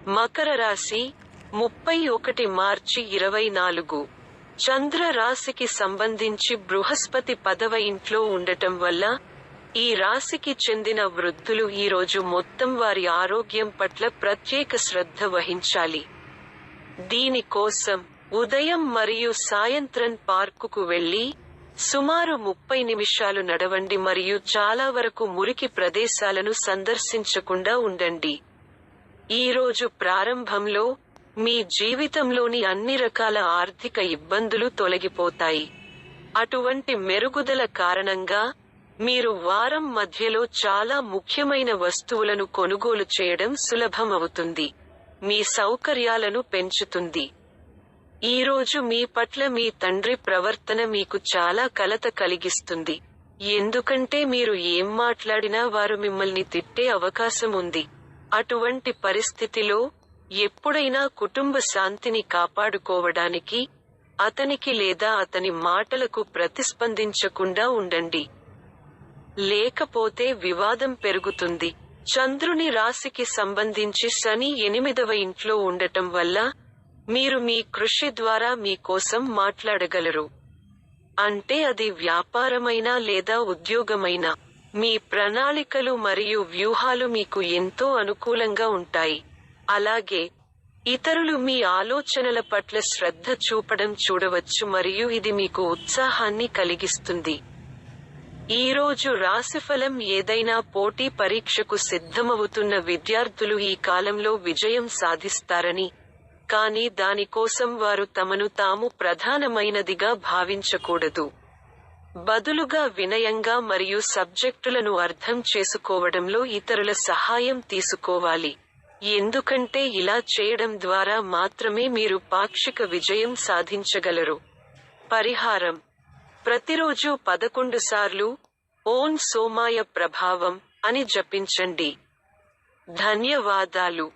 మకర రాశి 31 మార్చి 24. చంద్ర రాశికి సంబంధించి బృహస్పతి 10వ ఇంట్లో ఉండటం వల్ల ఈ రాశికి చెందిన వృద్ధులు ఈరోజు మొత్తం వారి ఆరోగ్యం పట్ల ప్రత్యేక శ్రద్ధ వహించాలి. దీని కోసం ఉదయం మరియు సాయంత్రం పార్కుకు వెళ్లి సుమారు 30 నిమిషాలు నడవండి మరియు చాలా వరకు మురికి ప్రదేశాలను సందర్శించకుండా ఉండండి. ఈ రోజు ప్రారంభంలో మీ జీవితంలోని అన్ని రకాల ఆర్థిక ఇబ్బందులు తొలగిపోతాయి. అటువంటి మెరుగుదల కారణంగా మీరు వారం మధ్యలో చాలా ముఖ్యమైన వస్తువులను కొనుగోలు చేయడం సులభమవుతుంది. మీ సౌకర్యాలను పెంచుతుంది. ఈ రోజు మీ పట్ల మీ తండ్రి ప్రవర్తన మీకు చాలా కలత కలిగిస్తుంది. ఎందుకంటే మీరు ఏం మాట్లాడినా వారు మిమ్మల్ని తిట్టే అవకాశం ఉంది. అటువంటి పరిస్థితిలో ఎప్పుడైనా కుటుంబ శాంతిని కాపాడుకోవడానికి అతనికి లేదా అతని మాటలకు ప్రతిస్పందించకుండా ఉండండి. లేకపోతే వివాదం పెరుగుతుంది. చంద్రుని రాశికి సంబంధించి శని 8వ ఇంట్లో ఉండటం వల్ల మీరు మీ కృషి ద్వారా మీ కోసం మాట్లాడగలరు. అంటే అది వ్యాపారమైనా లేదా ఉద్యోగమైనా. మీ ప్రణాళికలు మరియు వ్యూహాలు మీకు ఎంతో అనుకూలంగా ఉంటాయి. అలాగే ఇతరులు మీ ఆలోచనల పట్ల శ్రద్ధ చూపడం చూడవచ్చు మరియు ఇది మీకు ఉత్సాహాన్ని కలిగిస్తుంది. ఈ రోజు రాశిఫలం ఏదైనా పోటీ పరీక్షకు సిద్ధమవుతున్న విద్యార్థులు ఈ కాలంలో విజయం సాధిస్తారని, కానీ దానికోసం వారు తమను తాము ప్రధానమైనదిగా భావించకూడదు. బదులుగా వినయంగా మరియు సబ్జెక్టులను అర్థం చేసుకోవడంలో ఇతరుల సహాయం తీసుకోవాలి. ఎందుకంటే ఇలా చేయడం ద్వారా మాత్రమే మీరు పాక్షిక విజయం సాధించగలరు. పరిహారం: ప్రతిరోజు 11 సార్లు ఓం సోమాయ ప్రభావం అని జపించండి. ధన్యవాదాలు.